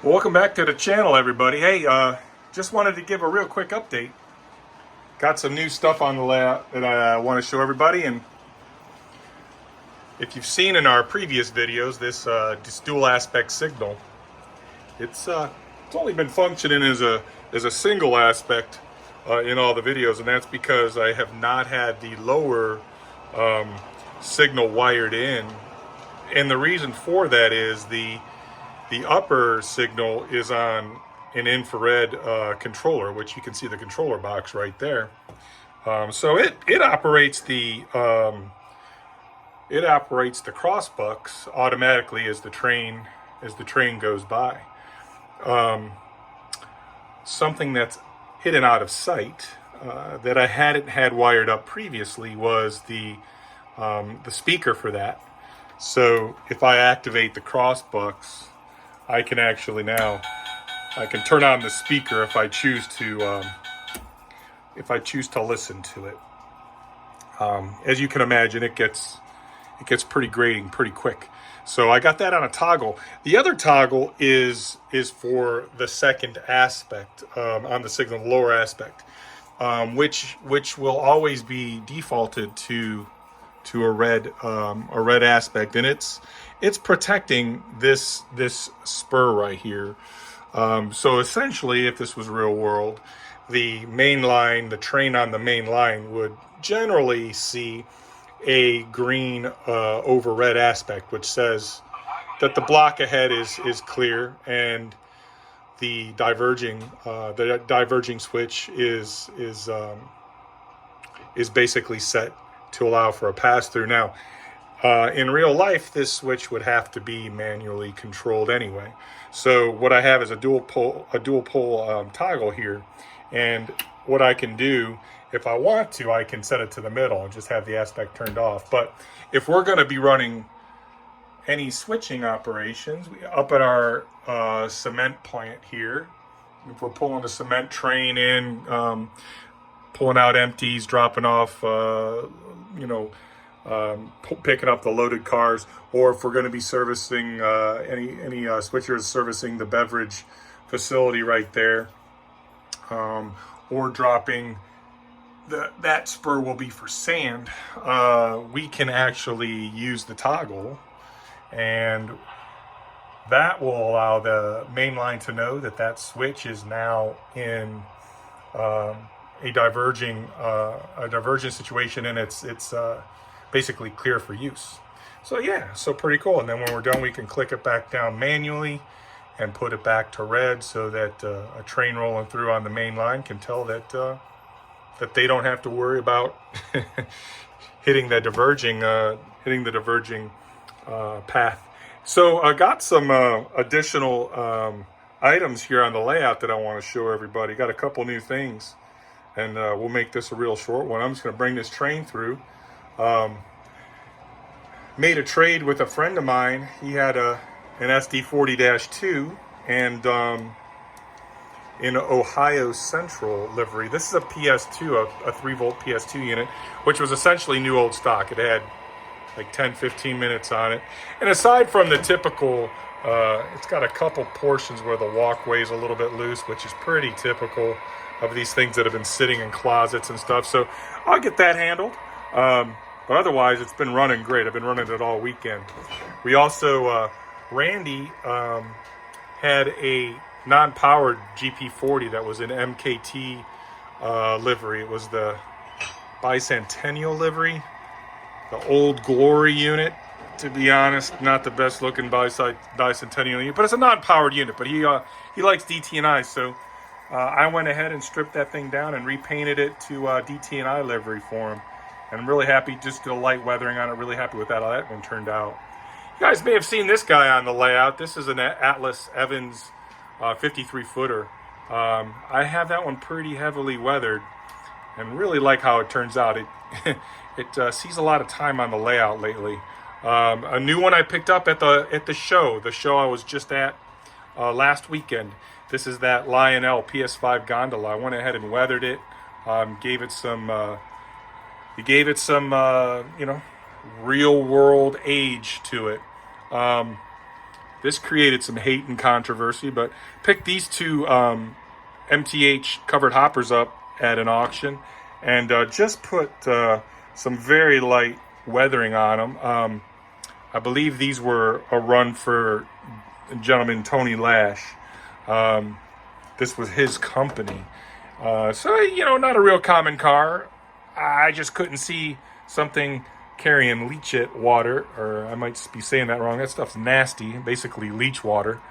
Well, welcome back to the channel, everybody. Hey, just wanted to give a real quick update. Got some new stuff on the layout that I want to show everybody, and if you've seen in our previous videos, this dual aspect signal, it's only been functioning as a single aspect in all the videos, and that's because I have not had the lower signal wired in, and the reason for that is the upper signal is on an infrared controller, which you can see the controller box right there. So it operates the cross bucks automatically as the train goes by. Something that's hidden out of sight that I hadn't had wired up previously was the speaker for that. So if I activate the cross bucks, I can actually now turn on the speaker if I choose to listen to it. As you can imagine, it gets pretty grating pretty quick. So I got that on a toggle. The other toggle is for the second aspect on the signal, the lower aspect, which will always be defaulted to a red aspect, and it's protecting this spur right here. So essentially, if this was real world, the main line, the train on the main line would generally see a green over red aspect, which says that the block ahead is clear, and the diverging switch is basically set to allow for a pass through. Now, in real life, this switch would have to be manually controlled anyway. So what I have is a dual pole toggle here, and what I can do, if I want to, I can set it to the middle and just have the aspect turned off. But if we're going to be running any switching operations up at our cement plant here, if we're pulling the cement train in, pulling out empties, dropping off, picking up the loaded cars, or if we're going to be servicing any switchers servicing the beverage facility right there, or dropping that spur will be for sand, we can actually use the toggle, and that will allow the main line to know that switch is now in a diverging situation, and it's basically clear for use. So yeah, so pretty cool. And then when we're done, we can click it back down manually and put it back to red, so that a train rolling through on the main line can tell that they don't have to worry about hitting the diverging path. So I got some additional items here on the layout that I want to show everybody. Got a couple new things, and we'll make this a real short one. I'm just going to bring this train through. Made a trade with a friend of mine. He had an SD40-2 and in Ohio Central livery. This is a PS2, a 3-volt PS2 unit, which was essentially new old stock. It had like 10-15 minutes on it, and aside from the typical, it's got a couple portions where the walkway is a little bit loose, which is pretty typical of these things that have been sitting in closets and stuff. So I'll get that handled. But otherwise, it's been running great. I've been running it all weekend. We also, Randy had a non-powered GP40 that was an MKT livery. It was the bicentennial livery, the Old Glory unit. To be honest, not the best looking bicentennial unit, but it's a non-powered unit. But he likes DT&I, so I went ahead and stripped that thing down and repainted it to DT&I livery for him. And I'm really happy, just did a light weathering on it, really happy with how that one turned out. You guys may have seen this guy on the layout. This is an Atlas Evans 53-footer. I have that one pretty heavily weathered and really like how it turns out. It sees a lot of time on the layout lately. A new one I picked up at the show I was just at last weekend. This is that Lionel PS-5 Gondola. I went ahead and weathered it, gave it some real world age to it. This created some hate and controversy, but picked these two MTH covered hoppers up at an auction, and just put some very light weathering on them. I believe these were a run for gentleman Tony Lash. This was his company. So, you know, not a real common car. I just couldn't see something carrying leachate water, or I might be saying that wrong. That stuff's nasty, basically leach water.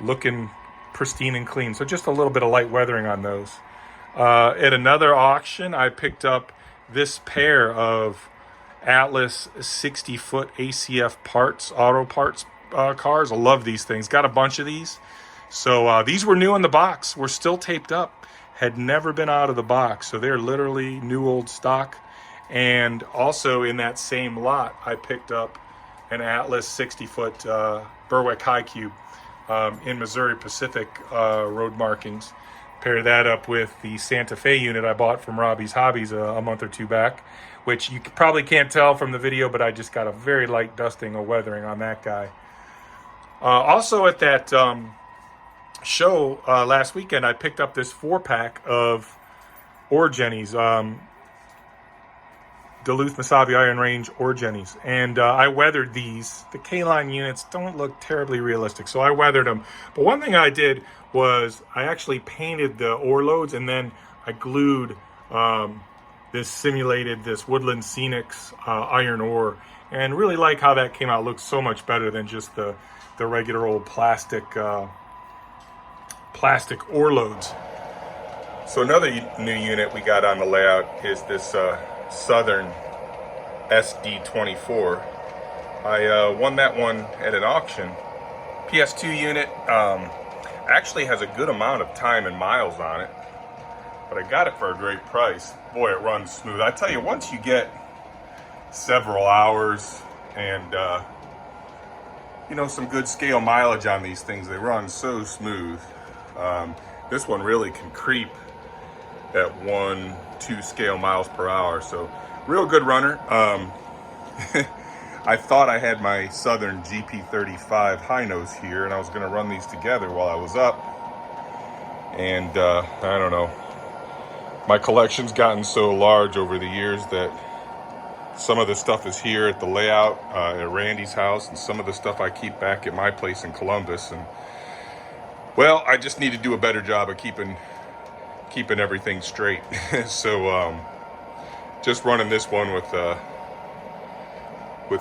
Looking pristine and clean. So just a little bit of light weathering on those. At another auction, I picked up this pair of Atlas 60-foot ACF parts, auto parts cars. I love these things. Got a bunch of these. So these were new in the box. Were still taped up. Had never been out of the box. So they're literally new old stock. And also in that same lot, I picked up an Atlas 60-foot Berwick High Cube in Missouri Pacific road markings. Pair that up with the Santa Fe unit I bought from Robbie's Hobbies a month or two back, which you probably can't tell from the video, but I just got a very light dusting of weathering on that guy. Also at that show last weekend, I picked up this 4-pack of Ore Jennies, Duluth Mesabi Iron Range Ore Jennies, and I weathered these. The K-line units don't look terribly realistic, so I weathered them. But one thing I did was I actually painted the ore loads, and then I glued this Woodland Scenics iron ore, and really like how that came out. Looks so much better than just the regular old plastic ore loads. So another new unit we got on the layout is this Southern SD24. I won that one at an auction. PS2 unit, actually has a good amount of time and miles on it, but I got it for a great price. Boy, it runs smooth. I tell you, once you get several hours and you know, some good scale mileage on these things, they run so smooth. This one really can creep at 1-2 scale miles per hour, so real good runner. I thought I had my Southern GP35 high nose here, and I was going to run these together while I was up, and I don't know, my collection's gotten so large over the years that some of the stuff is here at the layout at Randy's house, and some of the stuff I keep back at my place in Columbus. And well, I just need to do a better job of keeping everything straight. So just running this one with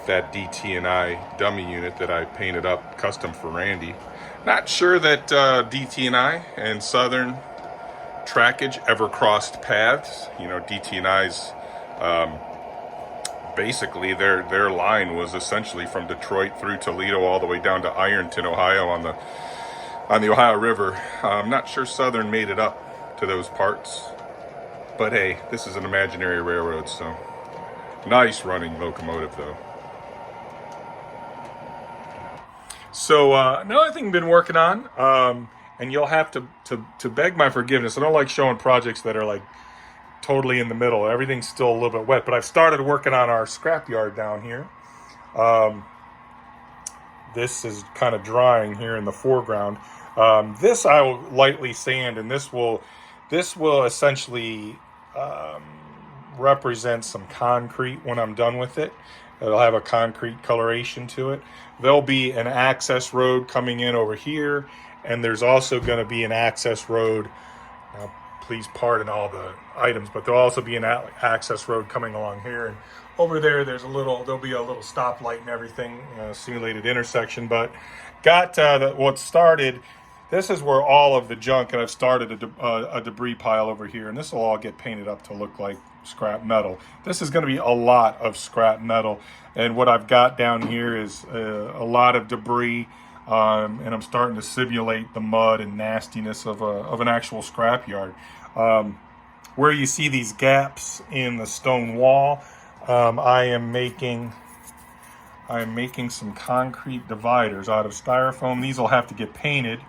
that DT&I dummy unit that I painted up custom for Randy. Not sure that DT&I and Southern Trackage ever crossed paths. You know, DT&I's basically their line was essentially from Detroit through Toledo all the way down to Ironton, Ohio on the Ohio River. I'm not sure Southern made it up to those parts, but hey, this is an imaginary railroad, so nice running locomotive though. So another thing I've been working on, and you'll have to beg my forgiveness. I don't like showing projects that are like totally in the middle. Everything's still a little bit wet, but I've started working on our scrapyard down here. This is kind of drying here in the foreground. This I will lightly sand, and this will essentially represent some concrete when I'm done with it. It'll have a concrete coloration to it. There'll be an access road coming in over here, and there's also going to be an access road. Now, please pardon all the items, but there'll also be an access road coming along here. And over there, there'll be a little stoplight and everything, simulated intersection. But got what started. This is where all of the junk, and I've started a debris pile over here, and this will all get painted up to look like scrap metal. This is going to be a lot of scrap metal, and what I've got down here is a lot of debris, and I'm starting to simulate the mud and nastiness of an actual scrap yard. Where you see these gaps in the stone wall, I am making some concrete dividers out of styrofoam. These will have to get painted.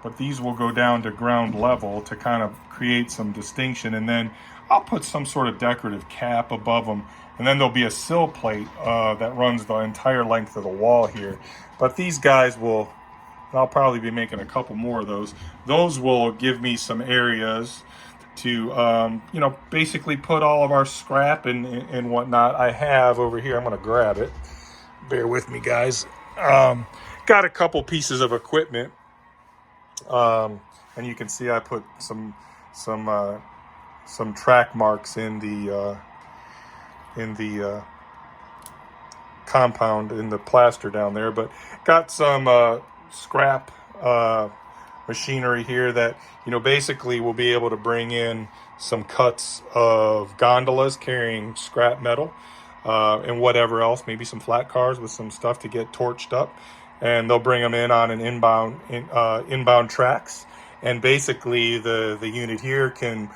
but these will go down to ground level to kind of create some distinction. And then I'll put some sort of decorative cap above them. And then there'll be a sill plate that runs the entire length of the wall here. But these guys will, I'll probably be making a couple more of those. Those will give me some areas to, you know, basically put all of our scrap and whatnot. I have over here, I'm gonna grab it. Bear with me, guys. Got a couple pieces of equipment. And you can see I put some track marks in the compound, in the plaster down there, but got some scrap machinery here that, you know, basically will be able to bring in some cuts of gondolas carrying scrap metal and whatever else, maybe some flat cars with some stuff to get torched up, and they'll bring them in on an inbound tracks. And basically the unit here can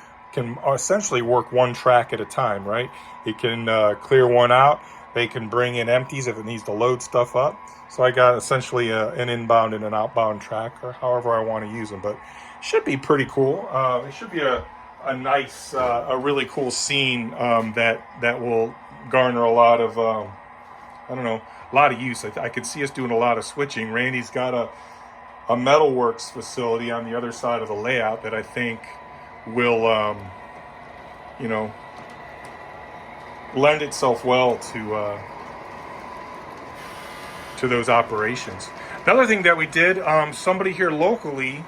essentially work one track at a time, right? It can clear one out. They can bring in empties if it needs to load stuff up. So I got essentially an inbound and an outbound track, or however I want to use them. But should be pretty cool. It should be a nice, a really cool scene that will garner a lot of, I don't know, a lot of use. I could see us doing a lot of switching. Randy's got a metalworks facility on the other side of the layout that I think will, you know, lend itself well to those operations. Another thing that we did, somebody here locally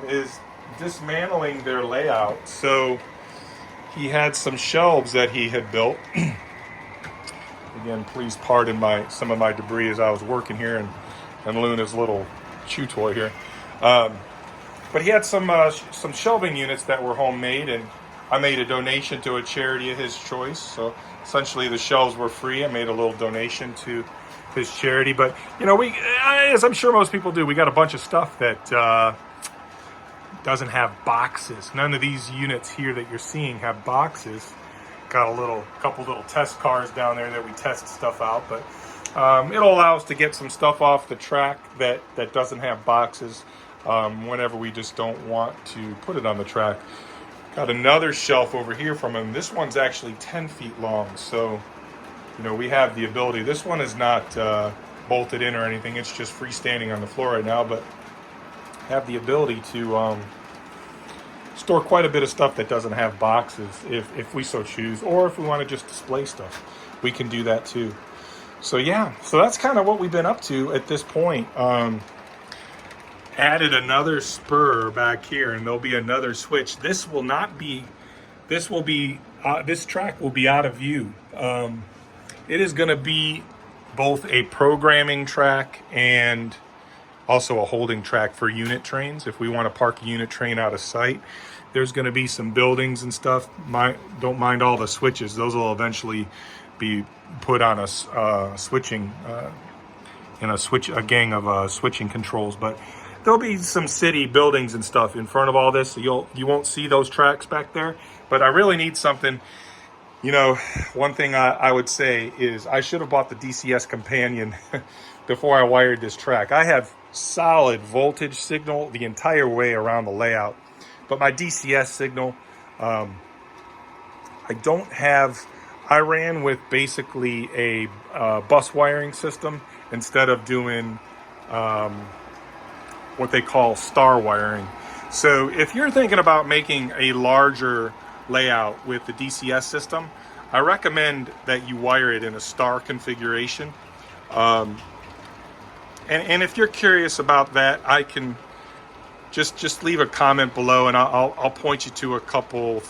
is dismantling their layout. So he had some shelves that he had built. Again, please pardon some of my debris as I was working here and Luna's little chew toy here. But he had some shelving units that were homemade, and I made a donation to a charity of his choice. So essentially the shelves were free. I made a little donation to his charity. But, you know, as I'm sure most people do, we got a bunch of stuff that doesn't have boxes. None of these units here that you're seeing have boxes. Got a couple little test cars down there that we test stuff out. But it'll allow us to get some stuff off the track that doesn't have boxes whenever we just don't want to put it on the track. Got another shelf over here from him. This one's actually 10 feet long, so, you know, we have the ability. This one is not bolted in or anything. It's just freestanding on the floor right now, but have the ability to store quite a bit of stuff that doesn't have boxes if we so choose, or if we want to just display stuff, we can do that too. So yeah, so that's kind of what we've been up to at this point. Added another spur back here, and there'll be another switch. This track will be out of view. It is going to be both a programming track and also a holding track for unit trains. If we want to park a unit train out of sight, there's going to be some buildings and stuff. Don't mind all the switches. Those will eventually be put on a switching a gang of switching controls. But there'll be some city buildings and stuff in front of all this, so you won't see those tracks back there. But I really need something. You know, one thing I would say is I should have bought the DCS companion before I wired this track. I have solid voltage signal the entire way around the layout, but my DCS signal, I don't have. I ran with basically a bus wiring system instead of doing what they call star wiring. So if you're thinking about making a larger layout with the DCS system, I recommend that you wire it in a star configuration. And if you're curious about that, I can just leave a comment below, and I'll point you to a couple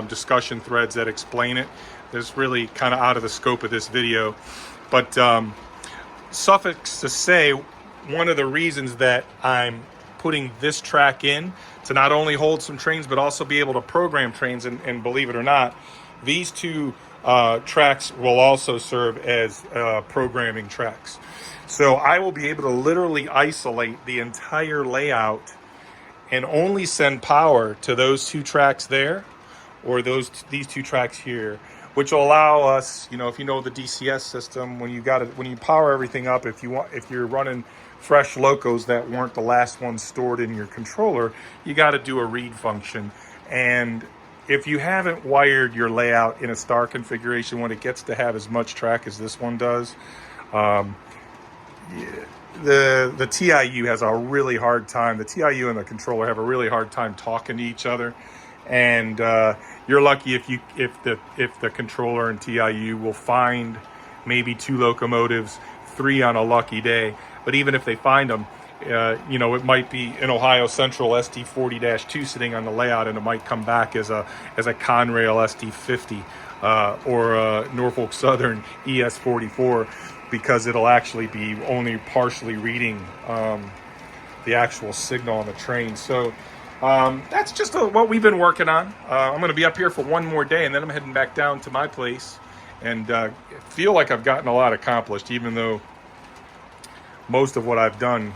discussion threads that explain it. It's really kind of out of the scope of this video, but suffice to say, one of the reasons that I'm putting this track in to not only hold some trains but also be able to program trains, and believe it or not, these two tracks will also serve as programming tracks. So I will be able to literally isolate the entire layout and only send power to those two tracks there, or these two tracks here, which will allow us, you know, if you know the DCS system, when you power everything up, if you're running fresh locos that weren't the last ones stored in your controller, you got to do a read function. And if you haven't wired your layout in a star configuration when it gets to have as much track as this one does, the TIU has a really hard time. The TIU and the controller have a really hard time talking to each other, and you're lucky if the controller and TIU will find maybe 2 locomotives, 3 on a lucky day. But even if they find them, it might be an Ohio Central SD40-2 sitting on the layout, and it might come back as a Conrail SD50 or a Norfolk Southern ES44, because it'll actually be only partially reading the actual signal on the train. So that's just what we've been working on. I'm going to be up here for one more day, and then I'm heading back down to my place, and feel like I've gotten a lot accomplished, even though most of what I've done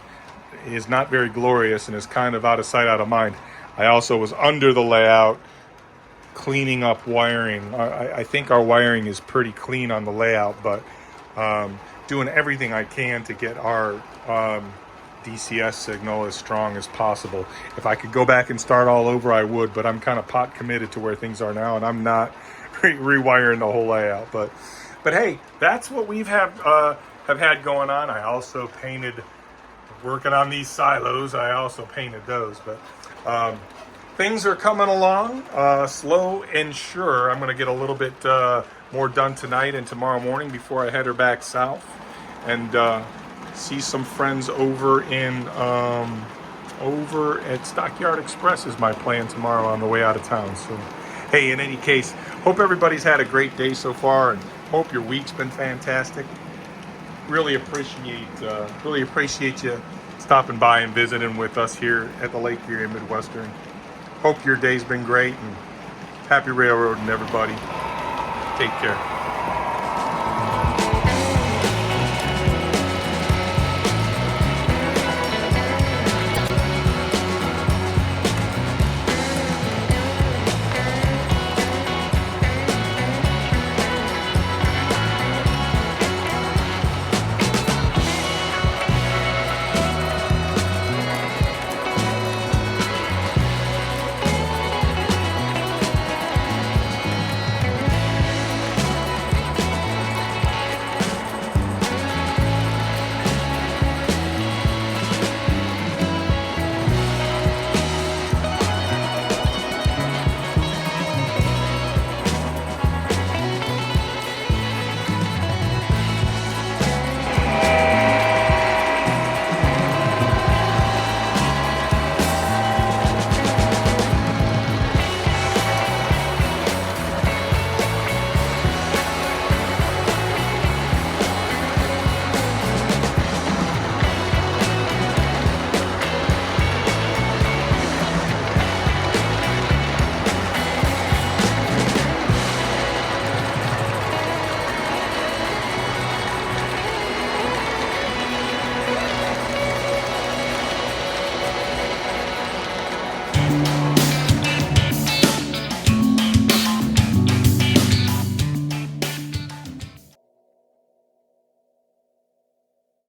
is not very glorious and is kind of out of sight, out of mind. I also was under the layout cleaning up wiring. I think our wiring is pretty clean on the layout, but doing everything I can to get our DCS signal as strong as possible. If I could go back and start all over, I would, but I'm kind of pot committed to where things are now, and I'm not rewiring the whole layout. But hey, that's what we've have had going on. I also painted, working on these silos, I also painted those. But things are coming along slow and sure. I'm going to get a little bit more done tonight and tomorrow morning before I head her back south, and see some friends over at Stockyard Express is my plan tomorrow on the way out of town. So hey, in any case, hope everybody's had a great day so far, and hope your week's been fantastic. Really appreciate you stopping by and visiting with us here at the Lake Erie Midwestern. Hope your day's been great, and happy railroading, everybody. Take care.